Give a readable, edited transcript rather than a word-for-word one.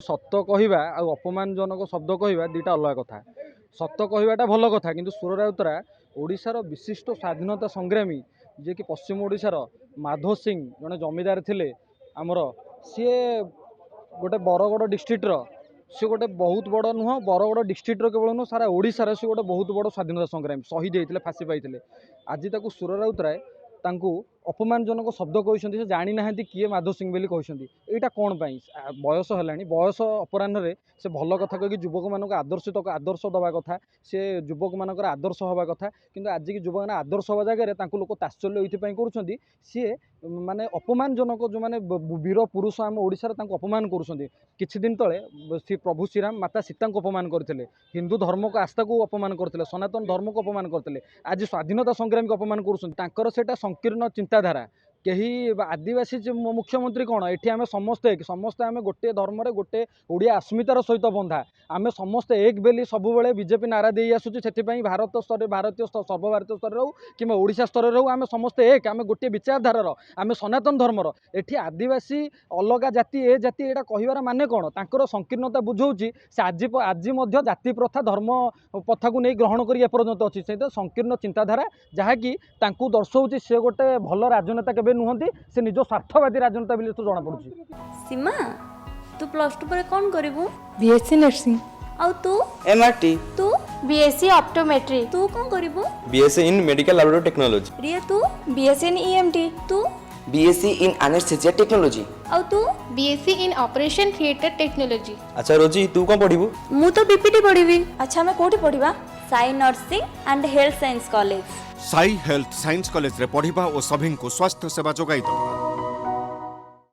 सत कहवा आ अपमानजनक शब्द कहवा दुईटा अलग कथा। सत कहवाटा भल कथा किंतु सुर राउतरा ओडिशार विशिष्ट स्वाधीनता संग्रामी जे कि पश्चिम ओडिशार माधव सिंह जड़े जमीदार थिले आमर सी गोटे बरगड़ डिस्ट्रिक्टर सी गोटे बहुत बड़ नुह बरगड़ डिस्ट्रिक्टर केवल नुह सारा ओडिशार सी गोटे बहुत बड़ स्वाधीनता संग्रामी शहीद होते फाँसी पाई। आज ताकू सुर राउतराय तांकू अपमानजनक शब्द कहते जानी ना किए माधव सिंह बोली कहते यहाँ कौन पाई बयस है बयस अपराह्न से भल कथा कही युवक मानक आदर्श दवा कथा से युवक मानकर आदर्श हवा कथा किंतु आज की युवक मैंने आदर्श हवा जगह लोक तात्सल्य ये कर सी माने अपमानजनक जो माने वीर पुरुष आम ओडिशार अपमान कर दिन तले श्री प्रभु श्रीराम माता सीता को अपमान करते हिंदू धर्म को आस्था को अपमान करते सनातन धर्म को अपमान करते आज स्वाधीनता संग्रामी को अपमान कर संकीर्ण चिंताधारा कहीं आदिवासी मुख्यमंत्री कौन ये आम समस्ते समस्ते आम गोटे धर्म गोटे ओडिया अस्मितार सहित बंधा आम समस्ते एक बेली सब बीजेपी नारा दे आसूँ से भारत स्तर भारतीय सर्वभारतीय स्तर रो कि ओडिशा स्तर रो आम समस्ते एक आम गोटे विचारधारार आम सनातन धर्मर एठी आदिवासी अलग जाति ए जाति यहाँ कहबार माने कौन तांकर संकीर्णता बुझाऊँगी से आज जाति प्रथा धर्म प्रथा को नहीं ग्रहण कर एपर्यंत अच्छी से संकीर्ण चिंताधारा जहाँकि दर्शाऊँ सी गोटे भल राजनेता के नुहति से निज स्वार्थवादी राजनेता बोली तो जना पड़ुछि। सीमा तू प्लस 2 पर कौन करिवु? BSc nursing. आउ तू? एमआरटी। तू? BSc optometry. तू कौन करिवु? BSc in medical laboratory technology. Riya तू? BSc in EMT. तू? BSc in anaesthesia technology. आउ तू? BSc in operation theatre technology. अच्छा रोजी तू कौन पढ़िबु? मु तो बीपीटी पढ़िबी। अच्छा मैं कोठी पढ़िबा? Sai nursing and health science college. Sai health science college रे पढ़िबा और सभी को स्वास्थ्य सेवा जोगाई दो।